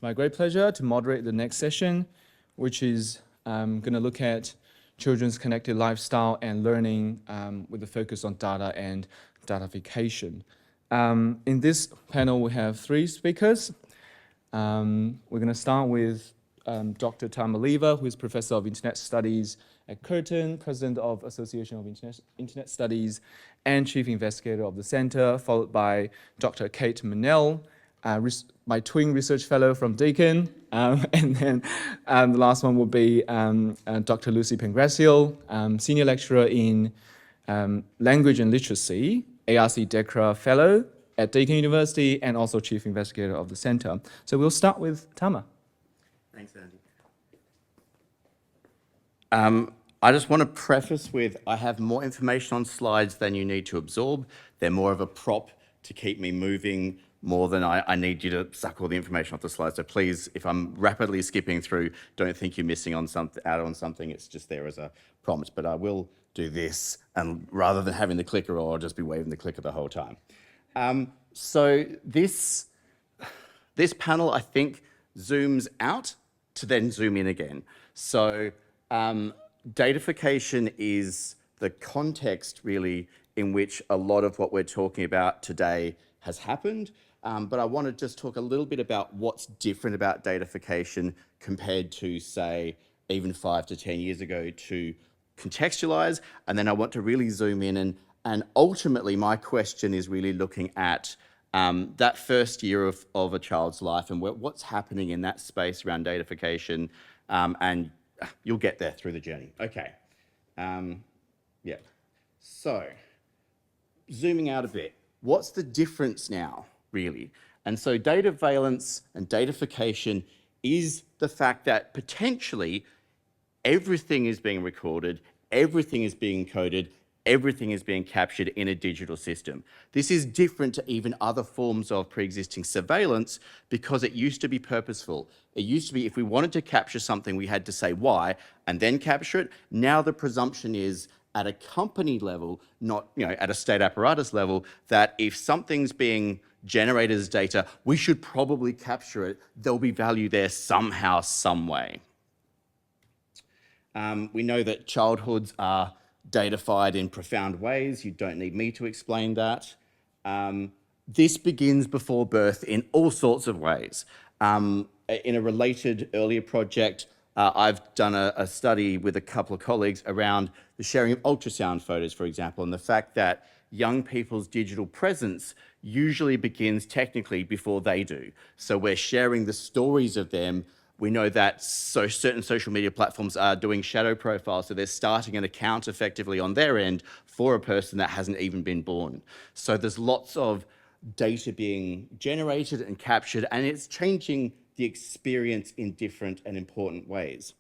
It's my great pleasure to moderate the next session, which is going to look at children's connected lifestyle and learning with a focus on data and datafication. In this panel, we have three speakers. We're going to start with Dr. Tama Lever, who is Professor of Internet Studies at Curtin, President of Association of Internet Studies, and Chief Investigator of the Center, followed by Dr. Kate Manell, my twin research fellow from Deakin, and then the last one will be Dr. Lucy Pangraciel, Senior Lecturer in Language and Literacy, ARC DECRA Fellow at Deakin University, and also Chief Investigator of the Center. So we'll start with Tama. Thanks, Andy. I just want to preface with, I have more information on slides than you need to absorb. They're more of a prop to keep me moving more than I need you to suck all the information off the slide. So please, if I'm rapidly skipping through, don't think you're missing on out on something. It's just there as a prompt. But I will do this, and rather than having the clicker, or I'll just be waving the clicker the whole time. So this panel, I think, zooms out to then zoom in again. So datafication is the context, really, in which a lot of what we're talking about today has happened. But I want to just talk a little bit about what's different about datafication compared to, say, even 5 to 10 years ago, to contextualize. And then I want to really zoom in. And ultimately, my question is really looking at that first year of a child's life and what's happening in that space around datafication. And you'll get there through the journey. Okay. Yeah. So zooming out a bit, what's the difference now, really? And so data valence and datafication is the fact that potentially everything is being recorded, everything is being encoded, everything is being captured in a digital system. This is different to even other forms of pre-existing surveillance because it used to be purposeful. It used to be if we wanted to capture something, we had to say why and then capture it. Now the presumption is at a company level, not at a state apparatus level, that if something's being generated as data, we should probably capture it. There'll be value there somehow, some way. We know that childhoods are datafied in profound ways. You don't need me to explain that. This begins before birth in all sorts of ways. In a related earlier project, I've done a study with a couple of colleagues around the sharing of ultrasound photos, for example, and the fact that young people's digital presence usually begins technically before they do. So we're sharing the stories of them. We know that certain social media platforms are doing shadow profiles, so they're starting an account effectively on their end for a person that hasn't even been born. So there's lots of data being generated and captured, and it's changing the experience in different and important ways.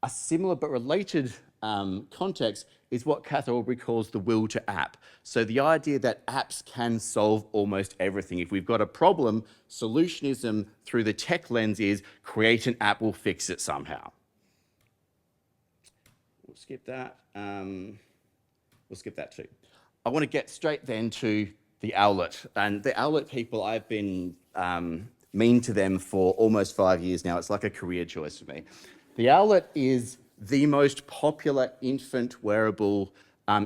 A similar but related context is what Kath Aubrey calls the will to app. So the idea that apps can solve almost everything. If we've got a problem, solutionism through the tech lens is create an app, we'll fix it somehow. We'll skip that. We'll skip that too. I want to get straight then to the owlet. And the owlet people, I've been mean to them for almost 5 years now. It's like a career choice for me. The owlet is the most popular infant wearable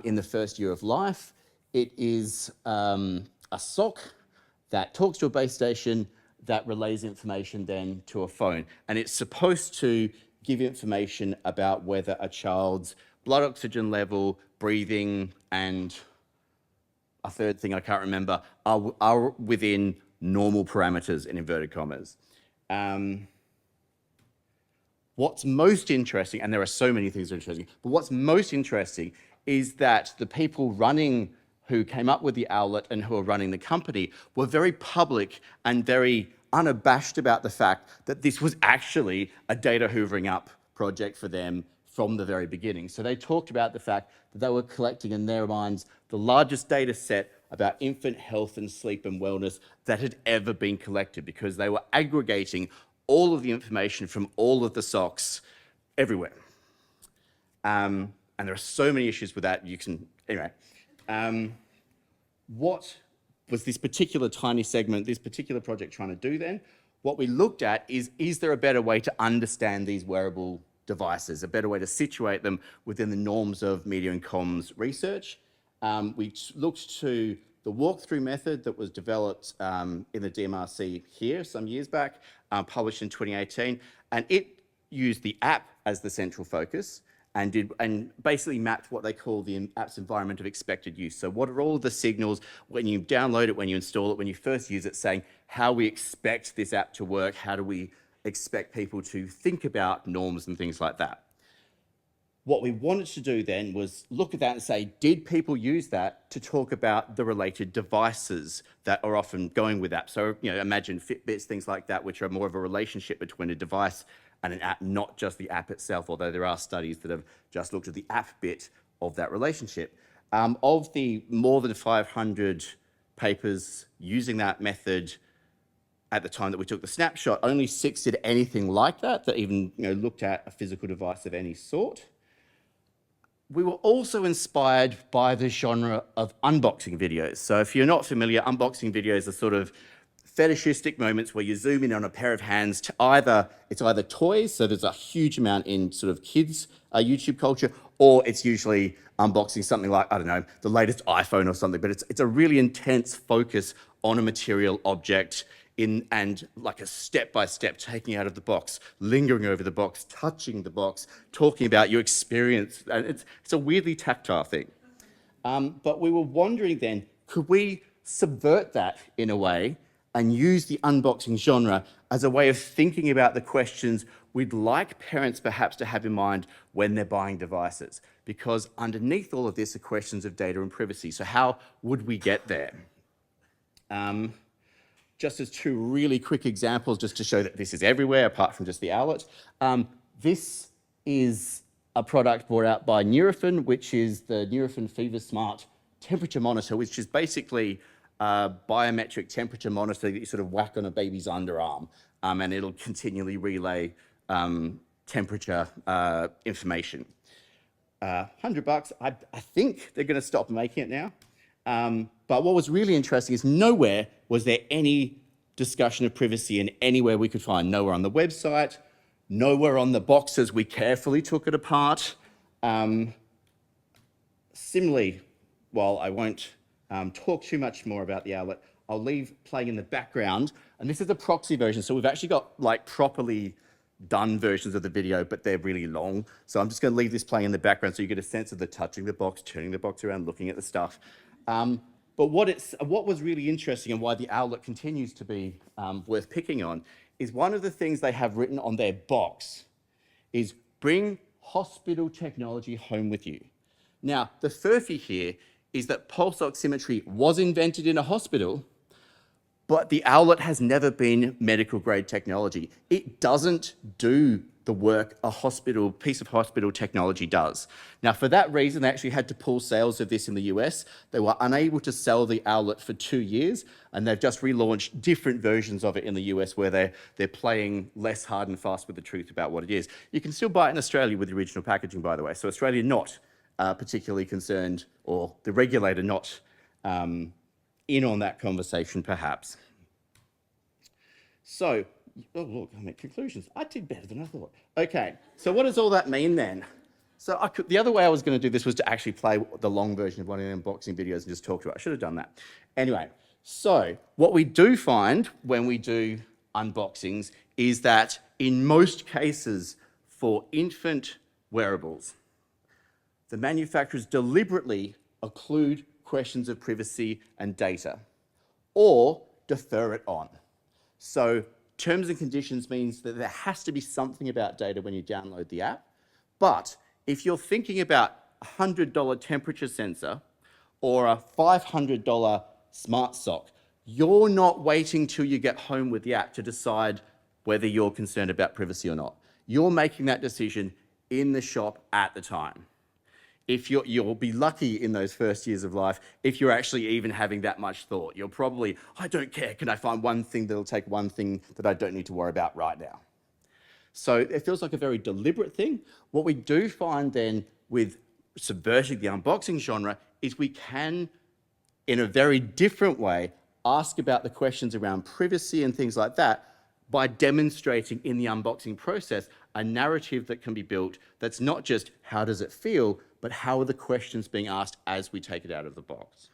in the first year of life. It is a sock that talks to a base station that relays information then to a phone. And it's supposed to give information about whether a child's blood oxygen level, breathing, and a third thing I can't remember, are within normal parameters, in inverted commas. What's most interesting, and there are so many things that are interesting, but what's most interesting is that the people who came up with the owlet and who are running the company were very public and very unabashed about the fact that this was actually a data hoovering up project for them from the very beginning. So they talked about the fact that they were collecting in their minds the largest data set about infant health and sleep and wellness that had ever been collected, because they were aggregating all of the information from all of the socks everywhere. And there are so many issues with that. Anyway. What was this particular tiny segment, this particular project trying to do then? what we looked at is there a better way to understand these wearable devices, a better way to situate them within the norms of media and comms research? We looked to the walkthrough method that was developed in the DMRC here some years back, published in 2018, and it used the app as the central focus and basically mapped what they call the app's environment of expected use. So what are all of the signals when you download it, when you install it, when you first use it, saying how we expect this app to work, how do we expect people to think about norms and things like that. What we wanted to do then was look at that and say, did people use that to talk about the related devices that are often going with apps? So, imagine Fitbits, things like that, which are more of a relationship between a device and an app, not just the app itself, although there are studies that have just looked at the app bit of that relationship. Of the more than 500 papers using that method at the time that we took the snapshot, only 6 did anything like that even looked at a physical device of any sort. We were also inspired by the genre of unboxing videos. So if you're not familiar, unboxing videos are sort of fetishistic moments where you zoom in on a pair of hands to it's either toys, so there's a huge amount in sort of kids YouTube culture, or it's usually unboxing something like, I don't know, the latest iPhone or something, but it's a really intense focus on a material object and like a step-by-step taking out of the box, lingering over the box, touching the box, talking about your experience. And it's a weirdly tactile thing. But we were wondering then, could we subvert that in a way and use the unboxing genre as a way of thinking about the questions we'd like parents perhaps to have in mind when they're buying devices? Because underneath all of this are questions of data and privacy. So how would we get there? Just as 2 really quick examples, just to show that this is everywhere, apart from just the Owlet. This is a product brought out by Nurofen, which is the Nurofen Fever Smart temperature monitor, which is basically a biometric temperature monitor that you sort of whack on a baby's underarm, and it'll continually relay temperature information. $100, I think they're going to stop making it now. But what was really interesting is nowhere was there any discussion of privacy in anywhere we could find. Nowhere on the website, nowhere on the boxes. We carefully took it apart. Similarly, while I won't talk too much more about the Owlet, I'll leave playing in the background. And this is a proxy version, so we've actually got like properly done versions of the video, but they're really long. So I'm just going to leave this playing in the background so you get a sense of the touching the box, turning the box around, looking at the stuff. But what was really interesting and why the Owlet continues to be worth picking on is one of the things they have written on their box is bring hospital technology home with you. Now, the furphy here is that pulse oximetry was invented in a hospital, but the Owlet has never been medical grade technology. It doesn't do the work a piece of hospital technology does. Now, for that reason, they actually had to pull sales of this in the US. They were unable to sell the Owlet for 2 years, and they've just relaunched different versions of it in the US where they're playing less hard and fast with the truth about what it is. You can still buy it in Australia with the original packaging, by the way. So Australia not particularly concerned, or the regulator not in on that conversation, perhaps. So, oh look, I make conclusions. I did better than I thought. Okay, so what does all that mean then? So the other way I was going to do this was to actually play the long version of one of the unboxing videos and just talk to it. I should have done that. Anyway, so what we do find when we do unboxings is that in most cases for infant wearables, the manufacturers deliberately occlude questions of privacy and data or defer it on. So terms and conditions means that there has to be something about data when you download the app. But if you're thinking about a $100 temperature sensor or a $500 smart sock, you're not waiting till you get home with the app to decide whether you're concerned about privacy or not. You're making that decision in the shop at the time. You'll be lucky in those first years of life if you're actually even having that much thought. You're probably, I don't care, can I find one thing that'll take one thing that I don't need to worry about right now? So it feels like a very deliberate thing. What we do find then with subverting the unboxing genre is we can, in a very different way, ask about the questions around privacy and things like that, by demonstrating in the unboxing process a narrative that can be built that's not just how does it feel, but how are the questions being asked as we take it out of the box.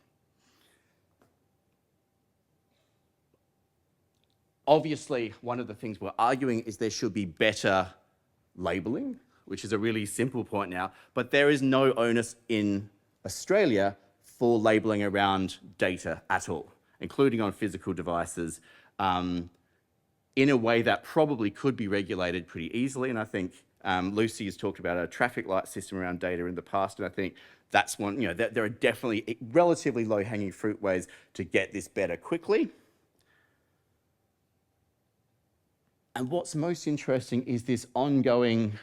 Obviously, one of the things we're arguing is there should be better labeling, which is a really simple point now, but there is no onus in Australia for labeling around data at all, including on physical devices, in a way that probably could be regulated pretty easily. And I think Lucy has talked about a traffic light system around data in the past, and I think that's one, there are definitely relatively low-hanging fruit ways to get this better quickly. And what's most interesting is this ongoing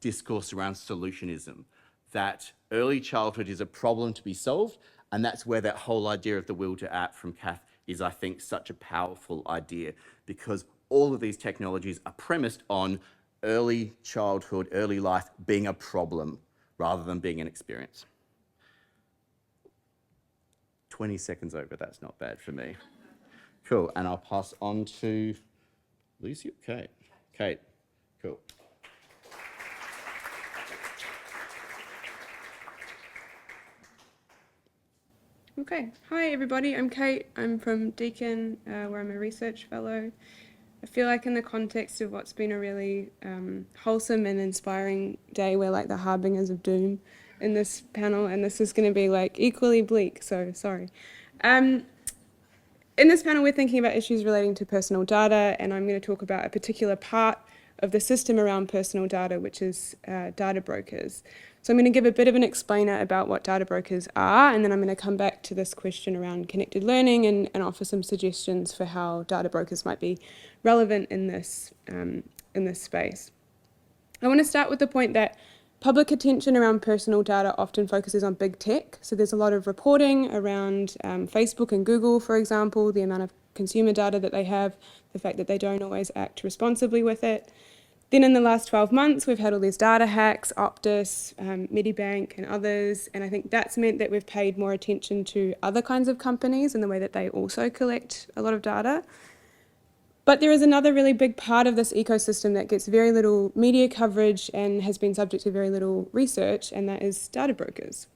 discourse around solutionism, that early childhood is a problem to be solved, and that's where that whole idea of the will to act from Kath is, I think, such a powerful idea, because all of these technologies are premised on early childhood, early life being a problem rather than being an experience. 20 seconds over, that's not bad for me. Cool, and I'll pass on to Lucy, Kate. Kate, cool. Okay, hi everybody, I'm Kate. I'm from Deakin, where I'm a research fellow. I feel like in the context of what's been a really wholesome and inspiring day, we're like the harbingers of doom in this panel, and this is going to be like equally bleak, so sorry. In this panel, we're thinking about issues relating to personal data, and I'm going to talk about a particular part of the system around personal data, which is data brokers. So I'm going to give a bit of an explainer about what data brokers are, and then I'm going to come back to this question around connected learning and offer some suggestions for how data brokers might be relevant in this space. I want to start with the point that public attention around personal data often focuses on big tech. So there's a lot of reporting around Facebook and Google, for example, the amount of consumer data that they have, the fact that they don't always act responsibly with it. Then in the last 12 months, we've had all these data hacks, Optus, Medibank and others, and I think that's meant that we've paid more attention to other kinds of companies and the way that they also collect a lot of data. But there is another really big part of this ecosystem that gets very little media coverage and has been subject to very little research, and that is data brokers.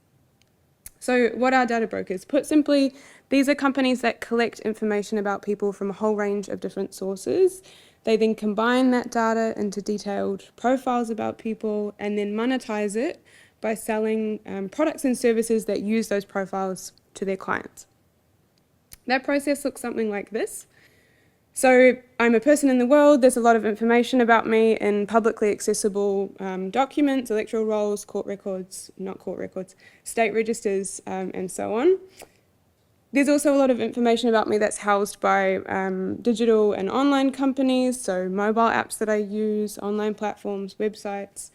So what are data brokers? Put simply, these are companies that collect information about people from a whole range of different sources. They then combine that data into detailed profiles about people and then monetize it by selling products and services that use those profiles to their clients. That process looks something like this. So I'm a person in the world, there's a lot of information about me in publicly accessible documents, electoral rolls, court records, not court records, state registers, and so on. There's also a lot of information about me that's housed by digital and online companies, so mobile apps that I use, online platforms, websites.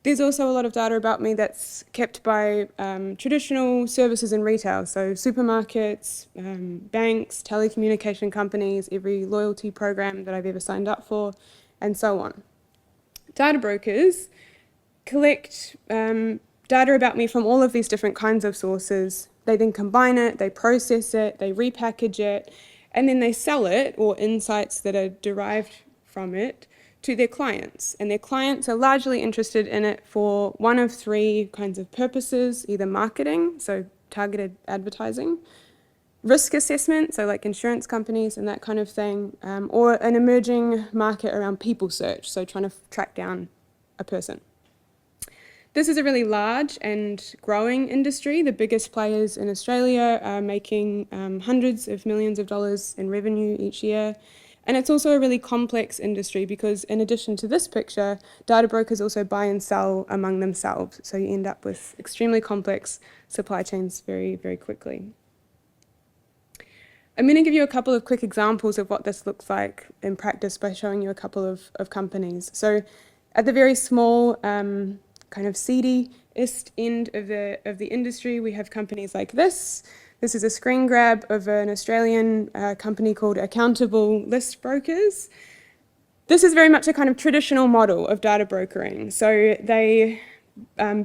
There's also a lot of data about me that's kept by traditional services in retail, so supermarkets, banks, telecommunication companies, every loyalty program that I've ever signed up for, and so on. Data brokers collect data about me from all of these different kinds of sources. They then combine it, they process it, they repackage it, and then they sell it, or insights that are derived from it, to their clients. And their clients are largely interested in it for one of three kinds of purposes, either marketing, so targeted advertising, risk assessment, so like insurance companies and that kind of thing, or an emerging market around people search, so trying to track down a person. This is a really large and growing industry. The biggest players in Australia are making hundreds of millions of dollars in revenue each year. And it's also a really complex industry because in addition to this picture, data brokers also buy and sell among themselves. So you end up with extremely complex supply chains very, very quickly. I'm going to give you a couple of quick examples of what this looks like in practice by showing you a couple of companies. So at the very small kind of seedy-est end of the industry, we have companies like this. This is a screen grab of an Australian company called Accountable List Brokers. This is very much a kind of traditional model of data brokering. So they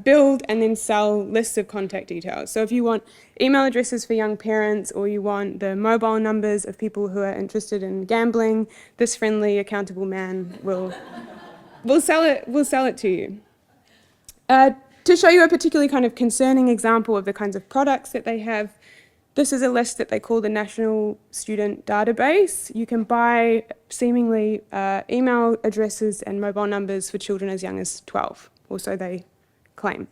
build and then sell lists of contact details. So if you want email addresses for young parents, or you want the mobile numbers of people who are interested in gambling, this friendly, accountable man will sell it to you. To show you a particularly kind of concerning example of the kinds of products that they have, this is a list that they call the National Student Database. You can buy seemingly email addresses and mobile numbers for children as young as 12, or so they claim.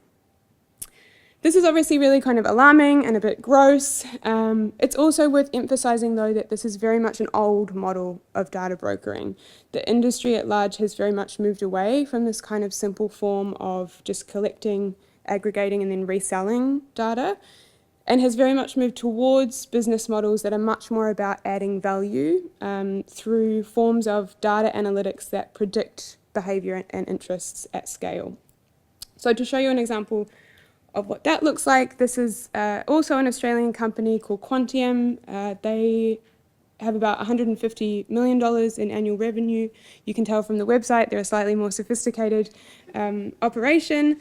This is obviously really kind of alarming and a bit gross. It's also worth emphasising, though, that this is very much an old model of data brokering. The industry at large has very much moved away from this kind of simple form of just collecting, aggregating, and then reselling data, and has very much moved towards business models that are much more about adding value through forms of data analytics that predict behaviour and interests at scale. So to show you an example of what that looks like, this is also an Australian company called Quantium. They have about $150 million in annual revenue. You can tell from the website they're a slightly more sophisticated operation.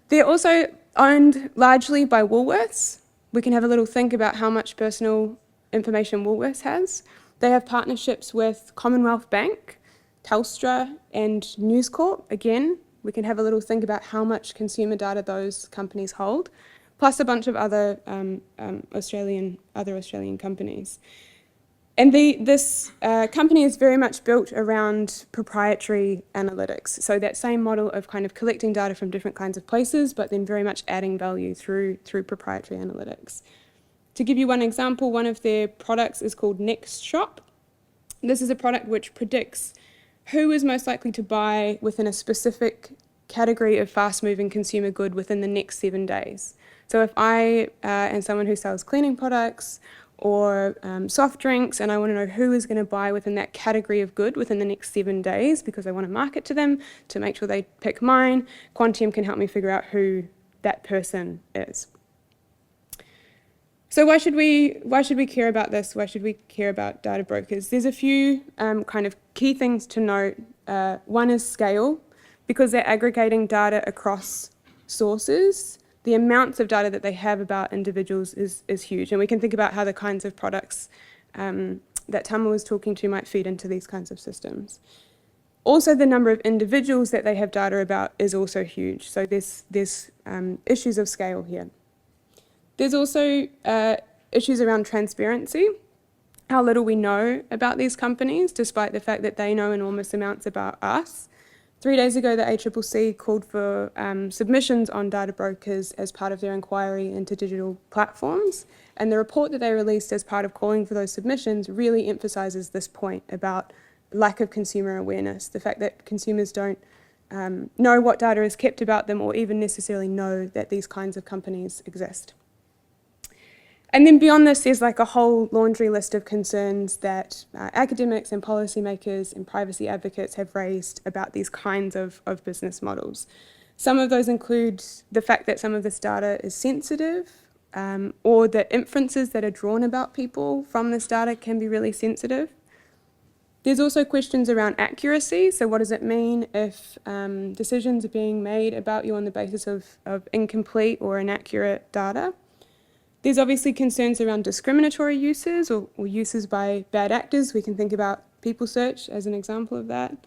They're also owned largely by Woolworths. We can have a little think about how much personal information Woolworths has. They have partnerships with Commonwealth Bank, Telstra, and News Corp. Again, we can have a little think about how much consumer data those companies hold, plus a bunch of other Australian companies. And this company is very much built around proprietary analytics. So that same model of kind of collecting data from different kinds of places, but then very much adding value through proprietary analytics. To give you one example, one of their products is called Next Shop. This is a product which predicts who is most likely to buy within a specific category of fast-moving consumer good within the next 7 days. So if I am someone who sells cleaning products or soft drinks, and I want to know who is going to buy within that category of good within the next 7 days because I want to market to them to make sure they pick mine, Quantium can help me figure out who that person is. So why should we care about this? Why should we care about data brokers? There's a few kind of key things to note. One is scale, because they're aggregating data across sources. The amounts of data that they have about individuals is huge, and we can think about how the kinds of products that Tama was talking to might feed into these kinds of systems. Also, the number of individuals that they have data about is also huge, so there's issues of scale here. There's also issues around transparency, how little we know about these companies, despite the fact that they know enormous amounts about us. 3 days ago, the ACCC called for submissions on data brokers as part of their inquiry into digital platforms, and the report that they released as part of calling for those submissions really emphasises this point about lack of consumer awareness, the fact that consumers don't know what data is kept about them or even necessarily know that these kinds of companies exist. And then beyond this, there's like a whole laundry list of concerns that academics and policymakers and privacy advocates have raised about these kinds of business models. Some of those include the fact that some of this data is sensitive, or that inferences that are drawn about people from this data can be really sensitive. There's also questions around accuracy. So what does it mean if decisions are being made about you on the basis of incomplete or inaccurate data? There's obviously concerns around discriminatory uses or uses by bad actors. We can think about people search as an example of that.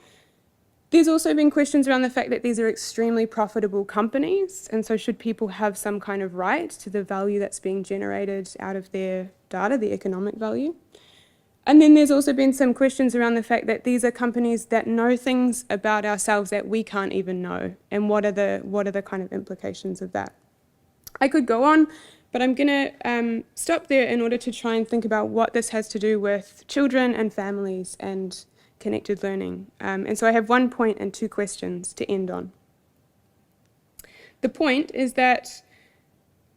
There's also been questions around the fact that these are extremely profitable companies, and so should people have some kind of right to the value that's being generated out of their data, the economic value? And then there's also been some questions around the fact that these are companies that know things about ourselves that we can't even know, and what are the kind of implications of that? I could go on, but I'm going to stop there in order to try and think about what this has to do with children and families and connected learning. And so I have 1 point and 2 questions to end on. The point is that,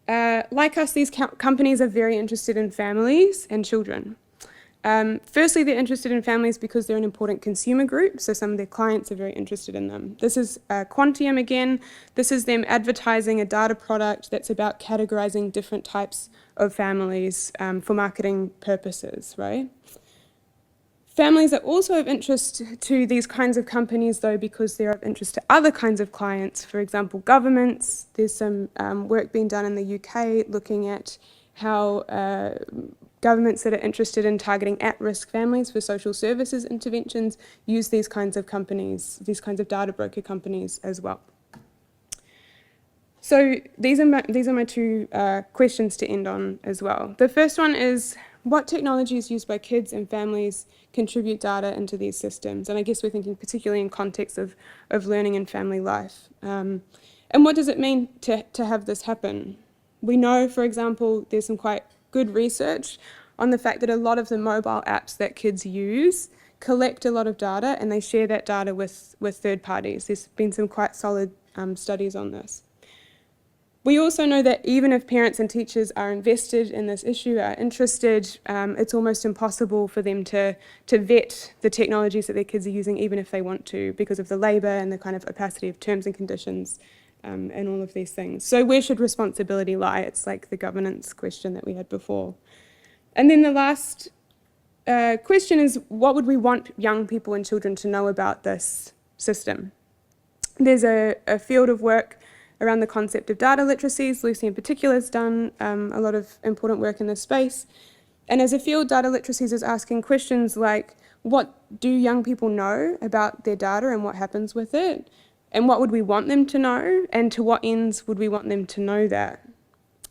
like us, these companies are very interested in families and children. Firstly, they're interested in families because they're an important consumer group, so some of their clients are very interested in them. This is Quantium again. This is them advertising a data product that's about categorizing different types of families for marketing purposes, right? Families are also of interest to these kinds of companies, though, because they're of interest to other kinds of clients. For example, governments. There's some work being done in the UK looking at how governments that are interested in targeting at-risk families for social services interventions use these kinds of companies, these kinds of data broker companies as well. So these are my two questions to end on as well. The first one is, what technologies used by kids and families contribute data into these systems? And I guess we're thinking particularly in context of learning and family life. And what does it mean to have this happen? We know, for example, there's some quite good research on the fact that a lot of the mobile apps that kids use collect a lot of data, and they share that data with third parties. There's been some quite solid studies on this. We also know that even if parents and teachers are invested in this issue, are interested, it's almost impossible for them to vet the technologies that their kids are using, even if they want to, because of the labour and the kind of opacity of terms and conditions and all of these things. So where should responsibility lie? It's like the governance question that we had before. And then the last question is, what would we want young people and children to know about this system? There's a field of work around the concept of data literacies. Lucy in particular has done a lot of important work in this space. And as a field, data literacies is asking questions like, what do young people know about their data and what happens with it? And what would we want them to know? And to what ends would we want them to know that?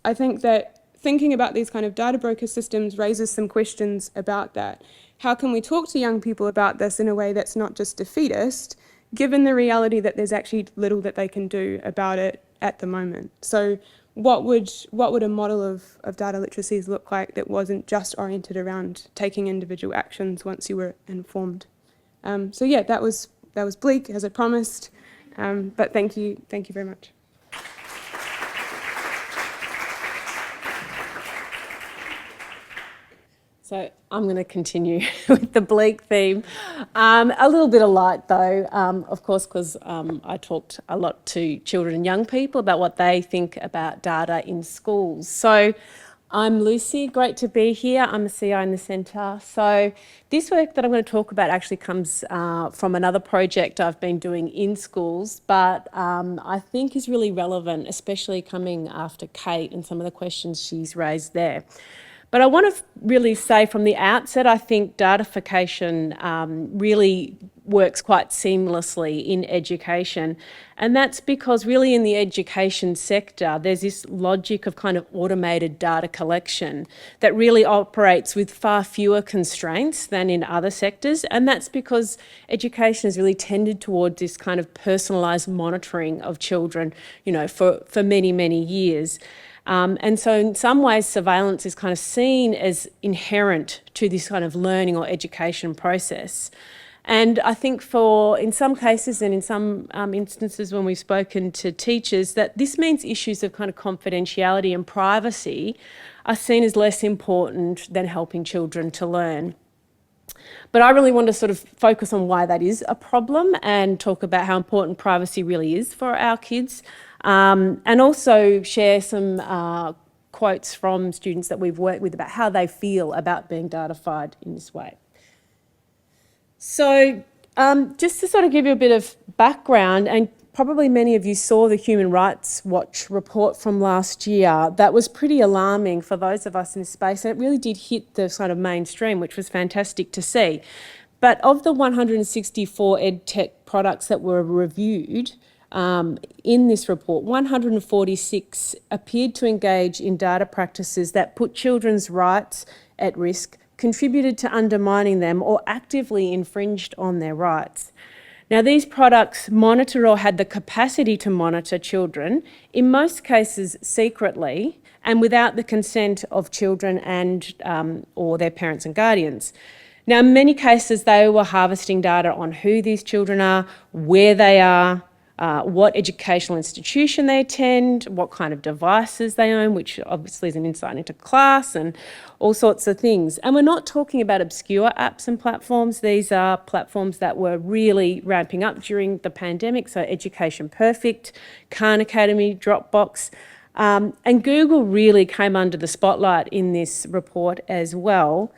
I think that thinking about these kind of data broker systems raises some questions about that. How can we talk to young people about this in a way that's not just defeatist, given the reality that there's actually little that they can do about it at the moment? So what would a model of data literacies look like that wasn't just oriented around taking individual actions once you were informed? So yeah, that was bleak, as I promised, but thank you very much. So I'm going to continue with the bleak theme. A little bit of light though, of course, because I talked a lot to children and young people about what they think about data in schools. So I'm Lucy, great to be here. I'm a CI in the centre. So this work that I'm going to talk about actually comes from another project I've been doing in schools, but I think is really relevant, especially coming after Kate and some of the questions she's raised there. But I want to really say from the outset, I think datafication really works quite seamlessly in education. And that's because really in the education sector, there's this logic of kind of automated data collection that really operates with far fewer constraints than in other sectors. And that's because education has really tended towards this kind of personalised monitoring of children, you know, for many, many years. And so in some ways, surveillance is kind of seen as inherent to this kind of learning or education process. And I think in some cases and in some instances when we've spoken to teachers, that this means issues of kind of confidentiality and privacy are seen as less important than helping children to learn. But I really want to sort of focus on why that is a problem and talk about how important privacy really is for our kids. And also share some quotes from students that we've worked with about how they feel about being datafied in this way. So just to sort of give you a bit of background, and probably many of you saw the Human Rights Watch report from last year, that was pretty alarming for those of us in this space, and it really did hit the sort of mainstream, which was fantastic to see. But of the 164 EdTech products that were reviewed, in this report, 146 appeared to engage in data practices that put children's rights at risk, contributed to undermining them, or actively infringed on their rights. Now, these products monitor or had the capacity to monitor children, in most cases secretly, and without the consent of children and or their parents and guardians. Now, in many cases, they were harvesting data on who these children are, where they are, what educational institution they attend, what kind of devices they own, which obviously is an insight into class and all sorts of things. And we're not talking about obscure apps and platforms. These are platforms that were really ramping up during the pandemic. So Education Perfect, Khan Academy, Dropbox, and Google really came under the spotlight in this report as well.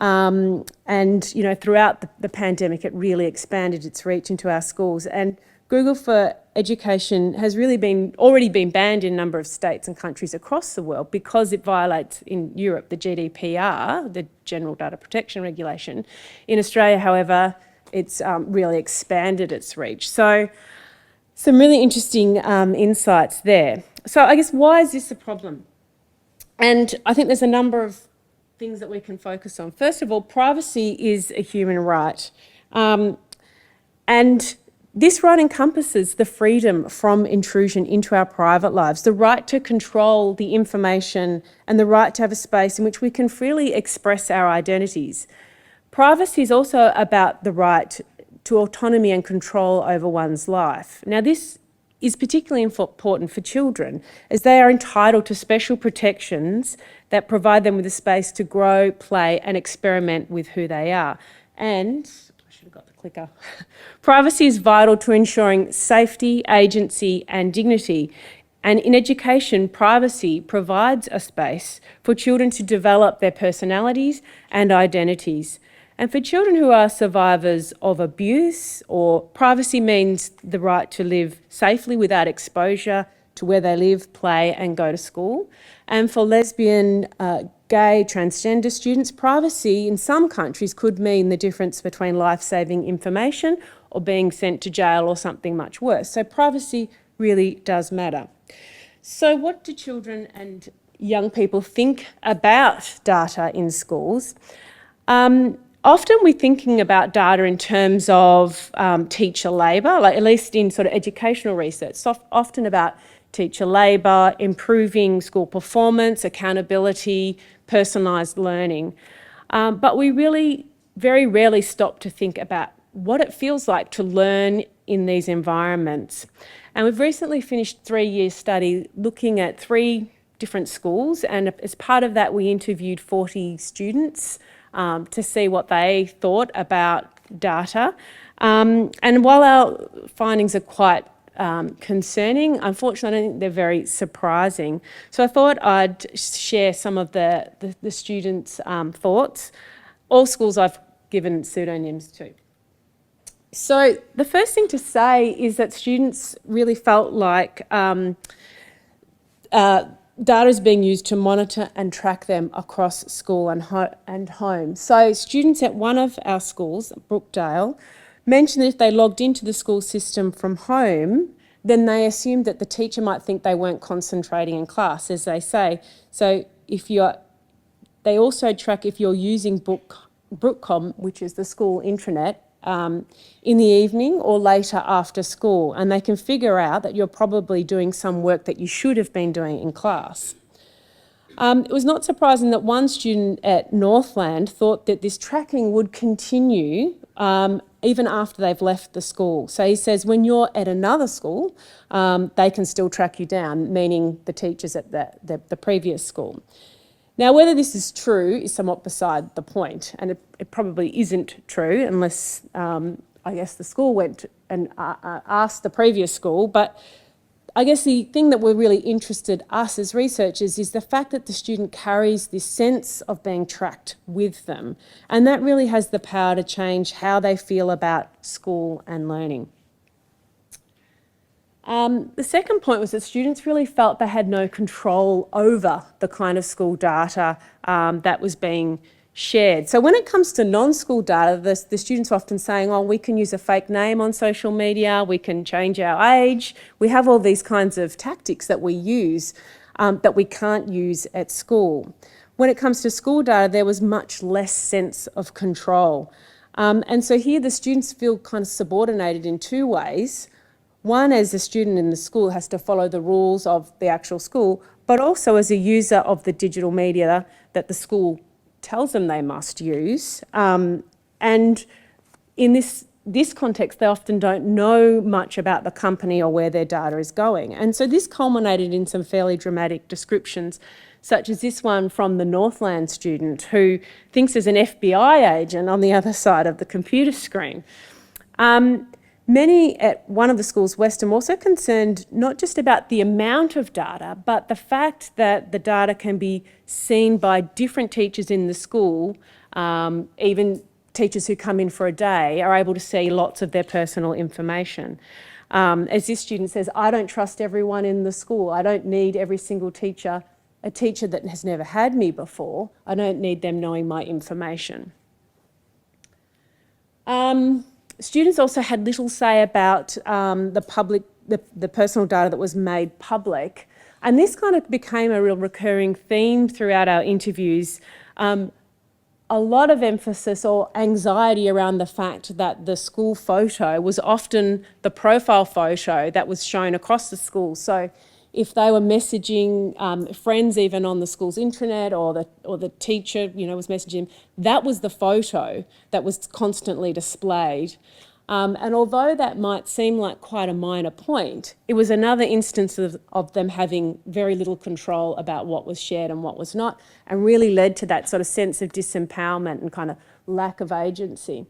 And, you know, throughout the pandemic, it really expanded its reach into our schools. And Google for Education has really already been banned in a number of states and countries across the world because it violates, in Europe, the GDPR, the General Data Protection Regulation. In Australia, however, it's really expanded its reach. So some really interesting insights there. So I guess, why is this a problem? And I think there's a number of things that we can focus on. First of all, privacy is a human right. And this right encompasses the freedom from intrusion into our private lives, the right to control the information, and the right to have a space in which we can freely express our identities. Privacy is also about the right to autonomy and control over one's life. Now, this is particularly important for children, as they are entitled to special protections that provide them with a space to grow, play, and experiment with who they are. And clicker. Privacy is vital to ensuring safety, agency, and dignity. And in education, privacy provides a space for children to develop their personalities and identities. And for children who are survivors of abuse, or privacy means the right to live safely without exposure to where they live, play, and go to school. And for lesbian, gay, transgender students, privacy in some countries could mean the difference between life-saving information or being sent to jail or something much worse. So privacy really does matter. So what do children and young people think about data in schools? Often we're thinking about data in terms of teacher labour, like at least in sort of educational research, often about teacher labour, improving school performance, accountability, personalised learning. But we really very rarely stop to think about what it feels like to learn in these environments. And we've recently finished a 3-year study looking at 3 different schools, and as part of that we interviewed 40 students to see what they thought about data. And while our findings are quite concerning, unfortunately I don't think they're very surprising. So I thought I'd share some of the students' thoughts. All schools I've given pseudonyms to. So the first thing to say is that students really felt like data is being used to monitor and track them across school and home. So students at one of our schools, Brookdale, mentioned that if they logged into the school system from home, then they assumed that the teacher might think they weren't concentrating in class, as they say. So they also track if you're using Brookcom, which is the school intranet, in the evening or later after school, and they can figure out that you're probably doing some work that you should have been doing in class. It was not surprising that one student at Northland thought that this tracking would continue even after they've left the school. So he says when you're at another school, they can still track you down, meaning the teachers at the previous school. Now, whether this is true is somewhat beside the point, and it probably isn't true unless, I guess, the school went and asked the previous school. But I guess the thing that we're really interested, us as researchers, is the fact that the student carries this sense of being tracked with them. And that really has the power to change how they feel about school and learning. The second point was that students really felt they had no control over the kind of school data that was being shared. So when it comes to non-school data, the students are often saying, oh, we can use a fake name on social media, we can change our age, we have all these kinds of tactics that we use that we can't use at school. When it comes to school data, there was much less sense of control. And so here the students feel kind of subordinated in 2 ways. One, as a student in the school, has to follow the rules of the actual school, but also as a user of the digital media that the school tells them they must use. And in this context, they often don't know much about the company or where their data is going. And so this culminated in some fairly dramatic descriptions, such as this one from the Northland student who thinks there's an FBI agent on the other side of the computer screen. Many at one of the schools, Western, were also concerned not just about the amount of data, but the fact that the data can be seen by different teachers in the school Even teachers who come in for a day are able to see lots of their personal information. As this student says, I don't trust everyone in the school. I don't need every single teacher, a teacher that has never had me before. I don't need them knowing my information. Students also had little say about the personal data that was made public. And this kind of became a real recurring theme throughout our interviews. A lot of emphasis or anxiety around the fact that the school photo was often the profile photo that was shown across the school. So if they were messaging friends even on the school's intranet, or the teacher, was messaging, that was the photo that was constantly displayed. And although that might seem like quite a minor point, it was another instance of them having very little control about what was shared and what was not, and really led to that sort of sense of disempowerment and kind of lack of agency.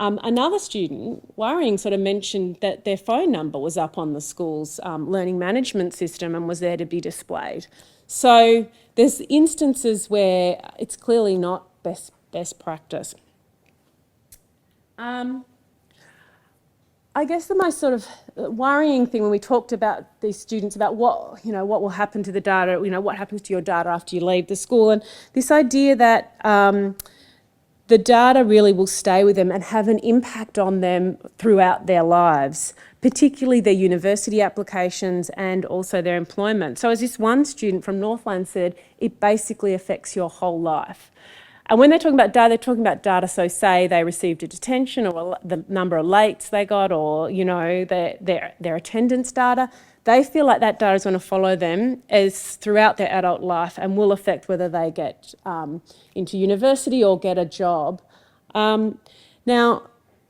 Another student, worrying, sort of mentioned that their phone number was up on the school's learning management system and was there to be displayed. So there's instances where it's clearly not best practice. I guess the most sort of worrying thing when we talked about these students about what will happen to the data, what happens to your data after you leave the school, and this idea that the data really will stay with them and have an impact on them throughout their lives, particularly their university applications and also their employment. So as this one student from Northland said, it basically affects your whole life. And when they're talking about data, they're talking about data, so say they received a detention, or the number of lates they got, or their attendance data. They feel like that data is going to follow them as throughout their adult life and will affect whether they get into university or get a job. Now,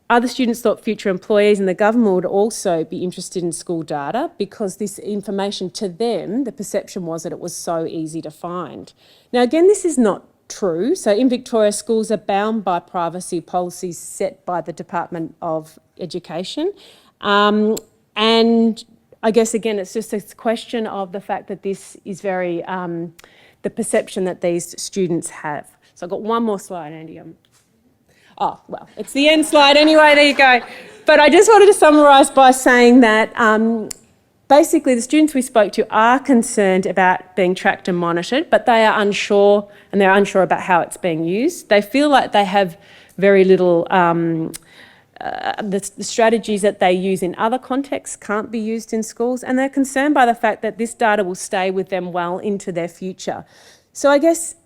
other students thought future employees and the government would also be interested in school data, because this information, to them, the perception was that it was so easy to find. Now, again, this is not true. So in Victoria, schools are bound by privacy policies set by the Department of Education. And I guess, again, it's just a question of the fact that this is very, the perception that these students have. So I've got one more slide, Andy. Oh, well, it's the end slide anyway, there you go. But I just wanted to summarise by saying that basically the students we spoke to are concerned about being tracked and monitored, but they are unsure, and they're unsure about how it's being used. They feel like they have very little, the strategies that they use in other contexts can't be used in schools, and they're concerned by the fact that this data will stay with them well into their future. So I guess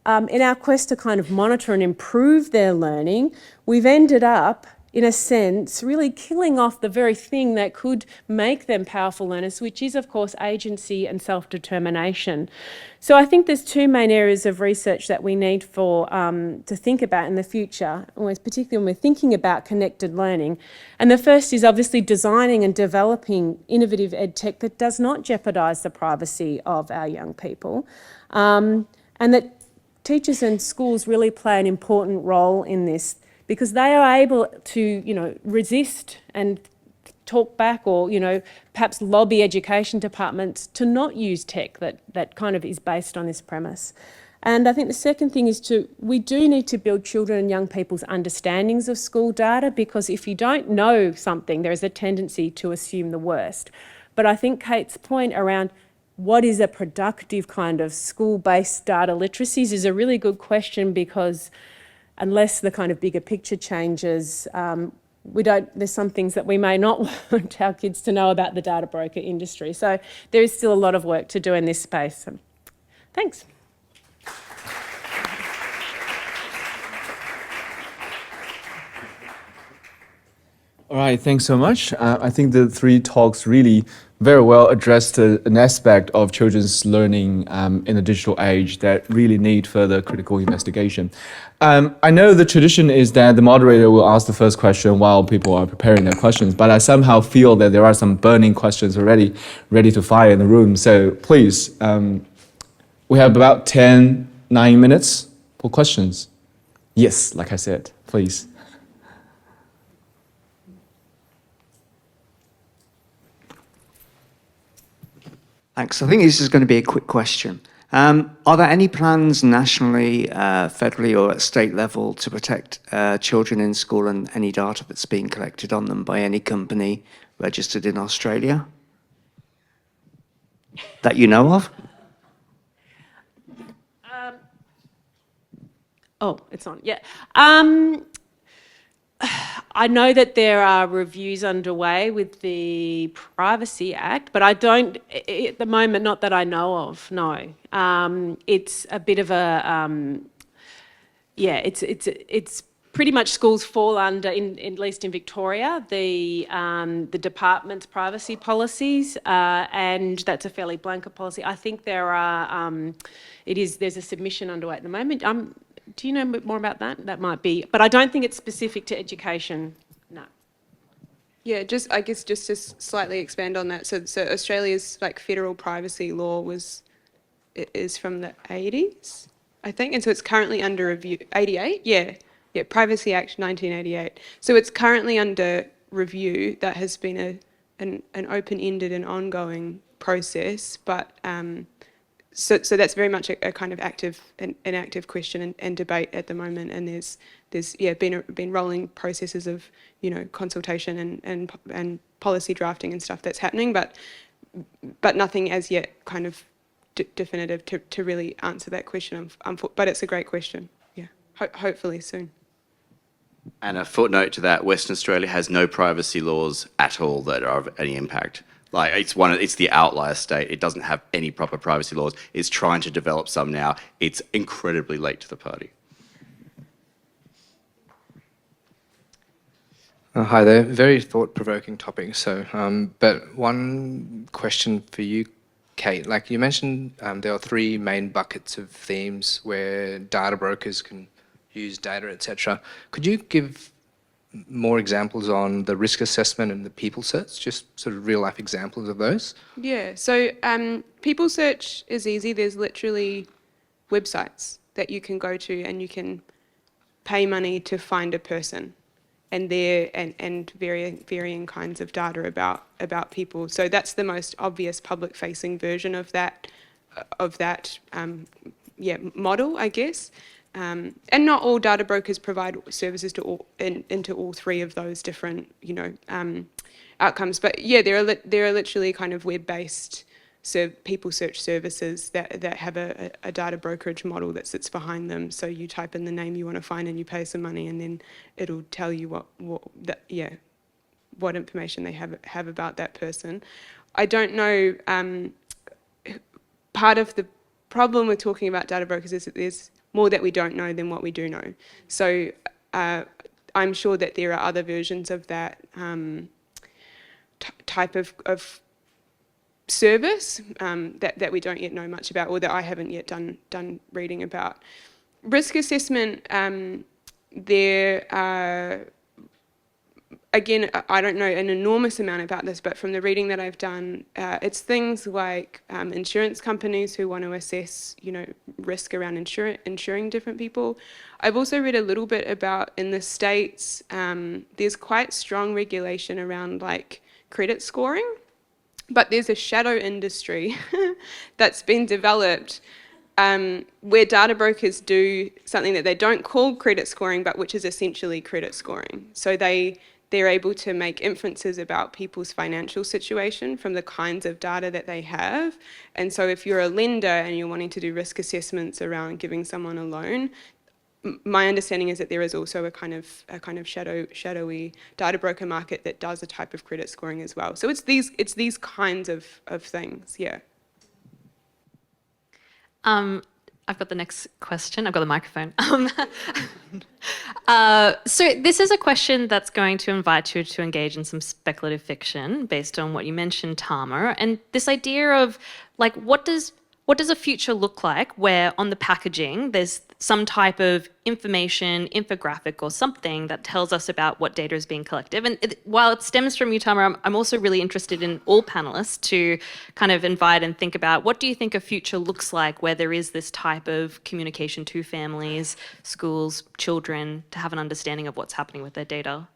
in our quest to kind of monitor and improve their learning, we've ended up, in a sense, really killing off the very thing that could make them powerful learners, which is, of course, agency and self-determination. So I think there's two main areas of research that we need for to think about in the future, particularly when we're thinking about connected learning. And the first is obviously designing and developing innovative ed tech that does not jeopardise the privacy of our young people, and that teachers and schools really play an important role in this, because they are able to, resist and talk back, or, perhaps lobby education departments to not use tech that kind of is based on this premise. And I think the second thing is we do need to build children and young people's understandings of school data, because if you don't know something, there is a tendency to assume the worst. But I think Kate's point around what is a productive kind of school-based data literacies is a really good question, because unless the kind of bigger picture changes, there's some things that we may not want our kids to know about the data broker industry. So there is still a lot of work to do in this space. Thanks. All right, thanks so much. I think the three talks really very well addressed an aspect of children's learning in the digital age that really need further critical investigation. I know the tradition is that the moderator will ask the first question while people are preparing their questions, but I somehow feel that there are some burning questions already ready to fire in the room. So please, we have about 9 minutes for questions. Yes, like I said, please. Thanks. I think this is going to be a quick question. Are there any plans nationally, federally, or at state level to protect children in school and any data that's being collected on them by any company registered in Australia that you know of? Oh, it's on, yeah. I know that there are reviews underway with the Privacy Act, but I don't, at the moment, not that I know of, no. It's a bit of a, yeah, it's pretty much schools fall under, at least in Victoria, the department's privacy policies, and that's a fairly blanket policy. I think there are, there's a submission underway at the moment. Do you know more about that? That might be, but I don't think it's specific to education, no. Yeah, I guess just to slightly expand on that. So Australia's like federal privacy law is from the 80s, I think, and so it's currently under review. 88, yeah, Privacy Act 1988. So it's currently under review. That has been an open-ended and ongoing process, but. So that's very much a kind of active question and debate at the moment, and there's been rolling processes of consultation and policy drafting and stuff that's happening, but nothing as yet kind of definitive to really answer that question. But it's a great question. Yeah, hopefully soon. And a footnote to that: Western Australia has no privacy laws at all that are of any impact. Like it's the outlier state. It doesn't have any proper privacy laws. It's trying to develop some now. It's incredibly late to the party. Hi there. Very thought-provoking topic. So, but one question for you, Kate. Like you mentioned, there are three main buckets of themes where data brokers can use data, etc. Could you give more examples on the risk assessment and the people search, just sort of real life examples of those? Yeah, so people search is easy. There's literally websites that you can go to and you can pay money to find a person, and varying kinds of data about people. So that's the most obvious public facing version of that model, I guess. And not all data brokers provide services to into all three of those different, outcomes. But yeah, there are literally kind of web-based people search services that have a data brokerage model that sits behind them. So you type in the name you want to find and you pay some money, and then it'll tell you what information they have about that person. I don't know. Part of the problem with talking about data brokers is that there's more that we don't know than what we do know. So I'm sure that there are other versions of that type of service that we don't yet know much about, or that I haven't yet done reading about. Risk assessment, there are, again, I don't know an enormous amount about this, but from the reading that I've done, it's things like insurance companies who want to assess, risk around insuring different people. I've also read a little bit about, in the States, there's quite strong regulation around like credit scoring, but there's a shadow industry that's been developed where data brokers do something that they don't call credit scoring, but which is essentially credit scoring. So they're able to make inferences about people's financial situation from the kinds of data that they have. And so if you're a lender and you're wanting to do risk assessments around giving someone a loan, my understanding is that there is also a kind of shadowy data broker market that does a type of credit scoring as well. So it's these kinds of things, yeah. I've got the next question. I've got the microphone. So this is a question that's going to invite you to engage in some speculative fiction based on what you mentioned, Tama, and this idea of like, what does a future look like where on the packaging there's some type of information, infographic or something that tells us about what data is being collected. And while it stems from you, Tama, I'm also really interested in all panelists to kind of invite and think about what do you think a future looks like where there is this type of communication to families, schools, children, to have an understanding of what's happening with their data?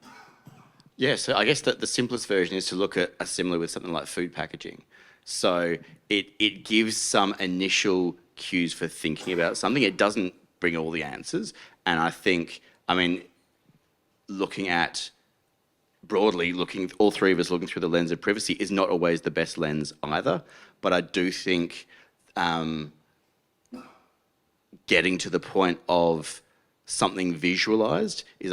Yeah, so I guess that the simplest version is to look at similar with something like food packaging. So it gives some initial cues for thinking about something. It doesn't bring all the answers. And I think, I mean, looking at broadly, all three of us looking through the lens of privacy is not always the best lens either. But I do think getting to the point of something visualized is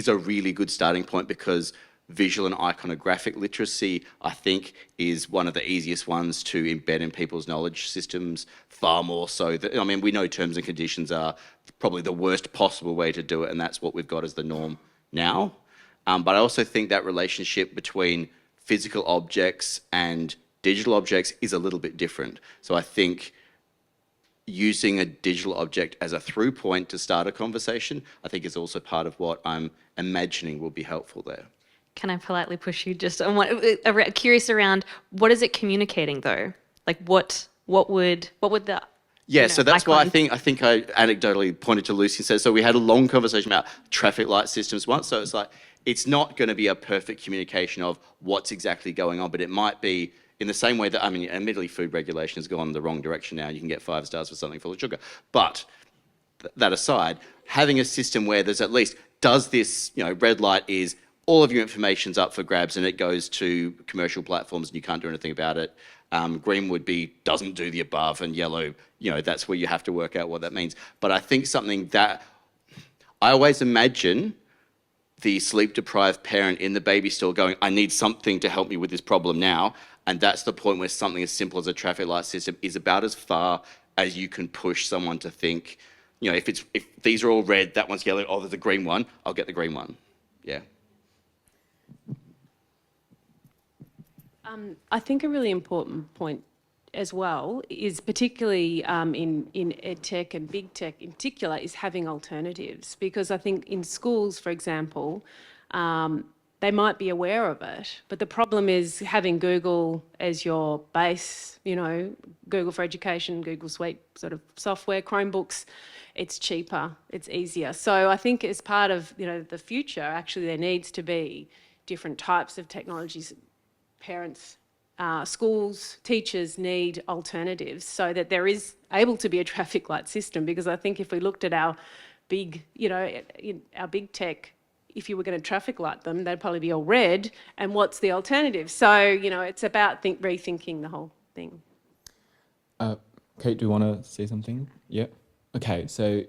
a really good starting point, because visual and iconographic literacy, I think, is one of the easiest ones to embed in people's knowledge systems, far more so that, I mean, we know terms and conditions are probably the worst possible way to do it, and that's what we've got as the norm now. But I also think that relationship between physical objects and digital objects is a little bit different. So I think using a digital object as a through point to start a conversation, I think is also part of what I'm imagining will be helpful there. Can I politely push you just on curious around what is it communicating though? Like what would the So that's icon... why I think I anecdotally pointed to Lucy and said, so we had a long conversation about traffic light systems once. So it's like, it's not going to be a perfect communication of what's exactly going on, but it might be in the same way that, I mean, admittedly food regulation has gone the wrong direction now. You can get 5 stars for something full of sugar. But that aside, having a system where there's at least, does this, red light is all of your information's up for grabs and it goes to commercial platforms and you can't do anything about it. Green would be doesn't do the above, and yellow, that's where you have to work out what that means. But I think something that I always imagine the sleep-deprived parent in the baby stall going, I need something to help me with this problem now. And that's the point where something as simple as a traffic light system is about as far as you can push someone to think, if these are all red, that one's yellow, oh, there's a green one, I'll get the green one. Yeah. I think a really important point as well is, particularly in ed tech and big tech in particular, is having alternatives. Because I think in schools, for example, they might be aware of it, but the problem is having Google as your base, Google for Education, Google Suite sort of software, Chromebooks, it's cheaper, it's easier. So I think as part of, the future, actually there needs to be different types of technologies. Parents, schools, teachers need alternatives so that there is able to be a traffic light system. Because I think if we looked at our big, our big tech, if you were going to traffic light them, they'd probably be all red. And what's the alternative? So, it's about rethinking the whole thing. Kate, do you want to say something? Yeah. Okay, so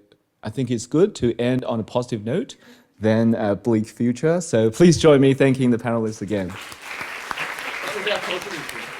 I think it's good to end on a positive note, then a bleak future. So please join me thanking the panelists again. That was our positive thing.